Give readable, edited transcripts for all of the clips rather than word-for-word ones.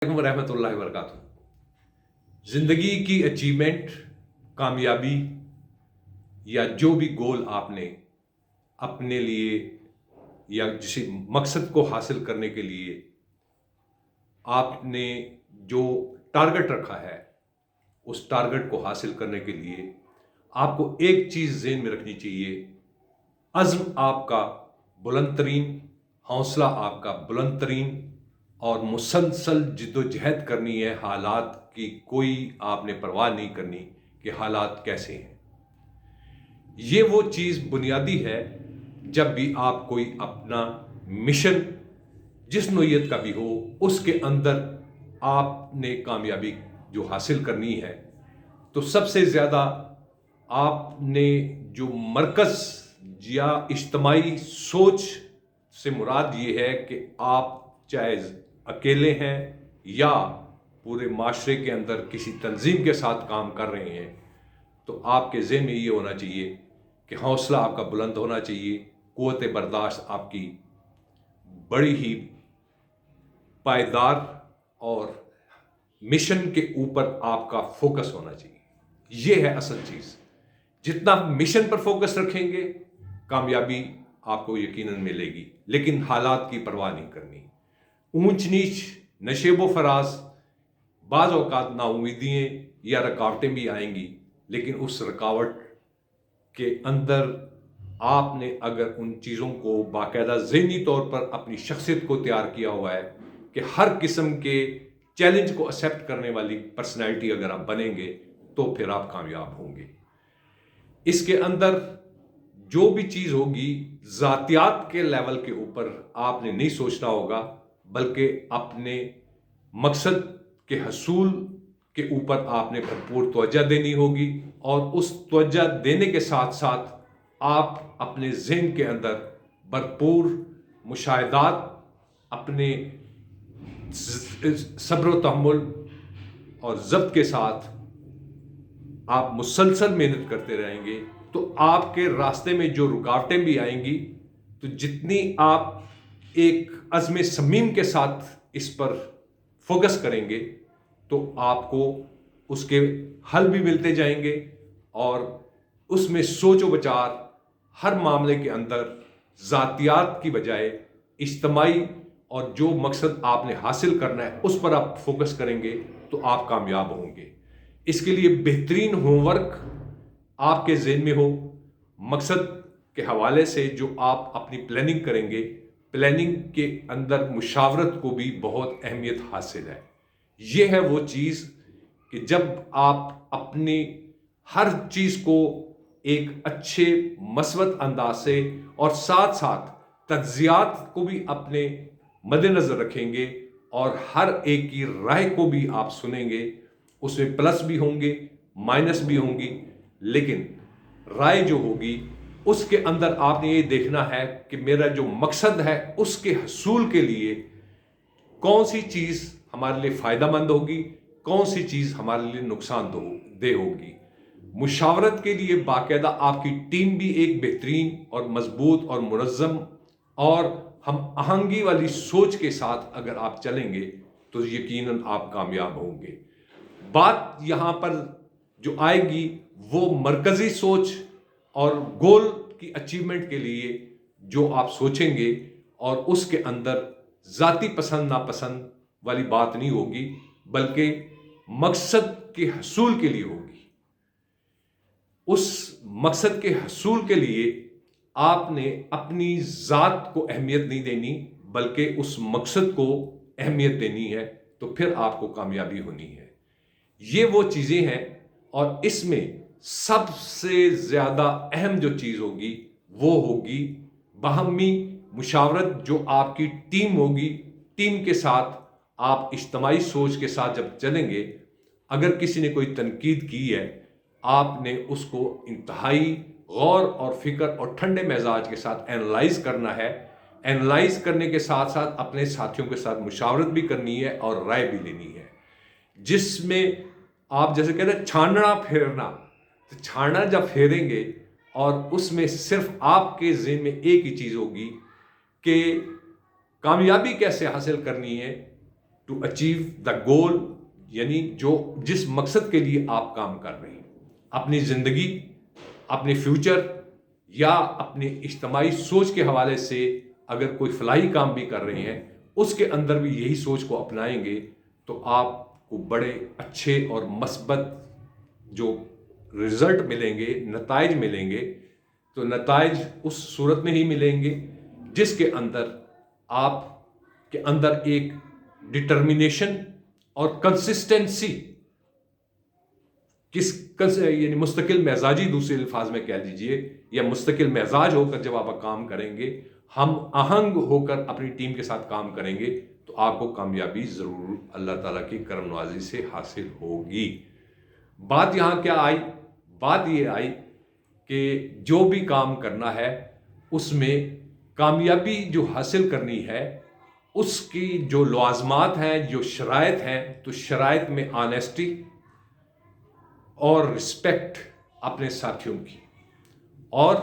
रहमतुल्लाहि व बरकातुहू। ज़िंदगी की अचीवमेंट, कामयाबी या जो भी गोल आपने अपने लिए या किसी मकसद को हासिल करने के लिए आपने जो टारगेट रखा है, उस टारगेट को हासिल करने के लिए आपको एक चीज़ ज़हन में रखनी चाहिए। अज़्म आपका बुलंद तरीन, हौसला आपका बुलंद तरीन और मुसलसल जिद्दोजहद करनी है। हालात की कोई आपने परवाह नहीं करनी कि हालात कैसे हैं। ये वो चीज़ बुनियादी है। जब भी आप कोई अपना मिशन जिस नोयत का भी हो, उसके अंदर आपने कामयाबी जो हासिल करनी है, तो सबसे ज़्यादा आपने जो मरकज़ या इज्तमाई सोच से मुराद ये है कि आप चाहे अकेले हैं या पूरे माशरे के अंदर किसी तंजीम के साथ काम कर रहे हैं, तो आपके ज़हन में ये होना चाहिए कि हौसला आपका बुलंद होना चाहिए, क़ुव्वत बर्दाश्त आपकी बड़ी ही पायदार और मिशन के ऊपर आपका फोकस होना चाहिए। ये है असल चीज़। जितना मिशन पर फोकस रखेंगे, कामयाबी आपको यकीनन मिलेगी, लेकिन हालात की परवाह नहीं करनी। ऊंच नीच, नशेबो फराज, बाज़ औक़ात नाउमीदियाँ या रुकावटें भी आएंगी, लेकिन उस रुकावट के अंदर आपने अगर उन चीज़ों को बाकायदा ज़हनी तौर पर अपनी शख्सियत को तैयार किया हुआ है कि हर किस्म के चैलेंज को एक्सेप्ट करने वाली पर्सनैलिटी अगर आप बनेंगे, तो फिर आप कामयाब होंगे। इसके अंदर जो भी चीज़ होगी, ज़ातियात के लेवल के ऊपर आपने नहीं सोचना होगा, बल्कि अपने मकसद के हसूल के ऊपर आपने भरपूर तवज्जो देनी होगी। और उस तवज्जो देने के साथ साथ आप अपने ज़हन के अंदर भरपूर मुशाहिदात, अपने सब्र व तहम्मुल और ज़ब्त के साथ आप मुसलसल मेहनत करते रहेंगे, तो आपके रास्ते में जो रुकावटें भी आएंगी, तो जितनी आप एक अज़्म समीम के साथ इस पर फोकस करेंगे, तो आपको उसके हल भी मिलते जाएंगे और उसमें सोचो विचार हर मामले के अंदर ज़ातियात की बजाय इज्तमाई और जो मकसद आपने हासिल करना है उस पर आप फोकस करेंगे, तो आप कामयाब होंगे। इसके लिए बेहतरीन होमवर्क आपके ज़हन में हो। मकसद के हवाले से जो आप अपनी प्लानिंग करेंगे, प्लानिंग के अंदर मुशावरत को भी बहुत अहमियत हासिल है। ये है वो चीज़ कि जब आप अपनी हर चीज़ को एक अच्छे मस्बत अंदाज से और साथ साथ तज्ज़ियात को भी अपने मद्देनज़र रखेंगे और हर एक की राय को भी आप सुनेंगे, उसमें प्लस भी होंगे, माइनस भी होंगी, लेकिन राय जो होगी उसके अंदर आपने ये देखना है कि मेरा जो मकसद है उसके हसूल के लिए कौन सी चीज़ हमारे लिए फ़ायदेमंद होगी, कौन सी चीज़ हमारे लिए नुकसानदेह होगी। मुशावरत के लिए बाकायदा आपकी टीम भी एक बेहतरीन और मजबूत और मुनज़्ज़म और हम आहंगी वाली सोच के साथ अगर आप चलेंगे, तो यकीनन आप कामयाब होंगे। बात यहाँ पर जो आएगी वो मरकज़ी सोच और गोल की अचीवमेंट के लिए जो आप सोचेंगे, और उसके अंदर ज़ाती पसंद नापसंद वाली बात नहीं होगी, बल्कि मकसद के हसूल के लिए होगी। उस मकसद के हसूल के लिए आपने अपनी ज़ात को अहमियत नहीं देनी, बल्कि उस मकसद को अहमियत देनी है, तो फिर आपको कामयाबी होनी है। ये वो चीज़ें हैं, और इसमें सबसे ज़्यादा अहम जो चीज़ होगी वो होगी बाहमी मुशावरत। जो आपकी टीम होगी, टीम के साथ आप इज्तमाई सोच के साथ जब चलेंगे, अगर किसी ने कोई तनकीद की है, आपने उसको इंतहाई गौर और फिक्र और ठंडे मिजाज के साथ एनालाइज करना है। एनालाइज करने के साथ साथ अपने साथियों के साथ मुशावरत भी करनी है और राय भी लेनी है, जिसमें आप जैसे कहते हैं छानना फेरना, तो छानना जब फेरेंगे और उसमें सिर्फ आपके ज़हन में एक ही चीज़ होगी कि कामयाबी कैसे हासिल करनी है, ٹو اچیو دا گول، یعنی جس مقصد کے لیے آپ کام کر رہے ہیں، اپنی زندگی، اپنے فیوچر یا اپنے اجتماعی سوچ کے حوالے سے اگر کوئی فلاحی کام بھی کر رہے ہیں، اس کے اندر بھی یہی سوچ کو اپنائیں گے تو آپ کو بڑے اچھے اور مثبت جو رزلٹ ملیں گے، نتائج ملیں گے، تو نتائج اس صورت میں ہی ملیں گے جس کے اندر آپ کے اندر ایک ڈٹرمنیشن اور کنسسٹنسی، یعنی مستقل مزاجی، دوسرے الفاظ میں کہہ دیجئے، یا مستقل مزاج ہو کر جب آپ کام کریں گے، ہم آہنگ ہو کر اپنی ٹیم کے ساتھ کام کریں گے، تو آپ کو کامیابی ضرور اللہ تعالیٰ کی کرم نوازی سے حاصل ہوگی۔ بات یہاں کیا آئی؟ بات یہ آئی کہ جو بھی کام کرنا ہے اس میں کامیابی جو حاصل کرنی ہے، اس کی جو لوازمات ہیں، جو شرائط ہیں، تو شرائط میں آنیسٹی اور رسپیکٹ اپنے ساتھیوں کی، اور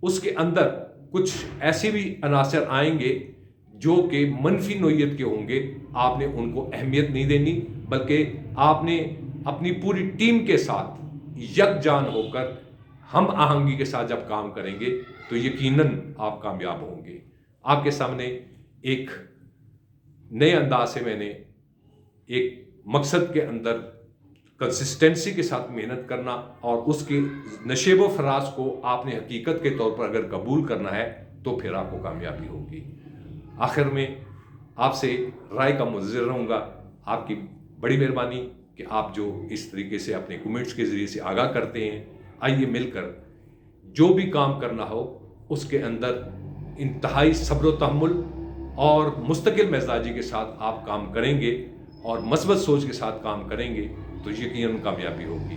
اس کے اندر کچھ ایسے بھی عناصر آئیں گے جو کہ منفی نوعیت کے ہوں گے، آپ نے ان کو اہمیت نہیں دینی، بلکہ آپ نے اپنی پوری ٹیم کے ساتھ یکجان ہو کر ہم آہنگی کے ساتھ جب کام کریں گے تو یقیناً آپ کامیاب ہوں گے۔ آپ کے سامنے ایک نئے انداز سے میں نے ایک مقصد کے اندر کنسسٹنسی کے ساتھ محنت کرنا اور اس کے نشیب و فراز کو آپ نے حقیقت کے طور پر اگر قبول کرنا ہے تو پھر آپ کو کامیابی ہوگی۔ آخر میں آپ سے رائے کا منتظر رہوں گا۔ آپ کی بڑی مہربانی کہ آپ جو اس طریقے سے اپنے کمنٹس کے ذریعے سے آگاہ کرتے ہیں، آئیے مل کر جو بھی کام کرنا ہو اس کے اندر انتہائی صبر و تحمل اور مستقل مزاجی کے ساتھ آپ کام کریں گے اور مثبت سوچ کے ساتھ کام کریں گے تو یقیناً کامیابی ہوگی۔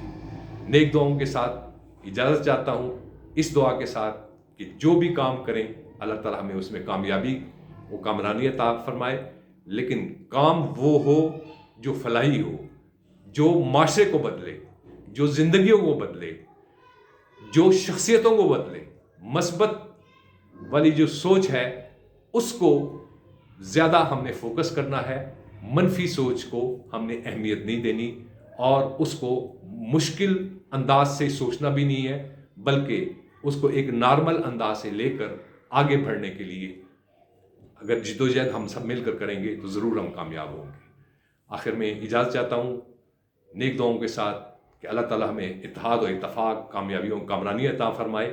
نیک دعاؤں کے ساتھ اجازت چاہتا ہوں، اس دعا کے ساتھ کہ جو بھی کام کریں اللہ تعالیٰ ہمیں اس میں کامیابی و کامرانی عطا فرمائے، لیکن کام وہ ہو جو فلاحی ہو، جو معاشرے کو بدلے، جو زندگیوں کو بدلے، جو شخصیتوں کو بدلے۔ مثبت والی جو سوچ ہے اس کو زیادہ ہم نے فوکس کرنا ہے، منفی سوچ کو ہم نے اہمیت نہیں دینی اور اس کو مشکل انداز سے سوچنا بھی نہیں ہے، بلکہ اس کو ایک نارمل انداز سے لے کر آگے بڑھنے کے لیے اگر جدوجہد ہم سب مل کر کریں گے تو ضرور ہم کامیاب ہوں گے۔ آخر میں اجازت چاہتا ہوں نیک دعاؤں کے ساتھ کہ اللہ تعالیٰ ہمیں اتحاد و اتفاق، کامیابیوں کامرانی عطا فرمائے،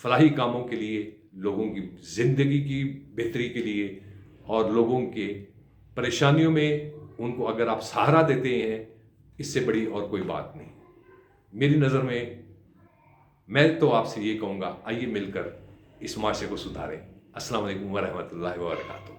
فلاحی کاموں کے لیے، لوگوں کی زندگی کی بہتری کے لیے اور لوگوں کے پریشانیوں میں ان کو اگر آپ سہارا دیتے ہیں، اس سے بڑی اور کوئی بات نہیں۔ میری نظر میں تو آپ سے یہ کہوں گا، آئیے مل کر اس معاشرے کو سدھاریں۔ السلام علیکم ورحمۃ اللہ وبرکاتہ۔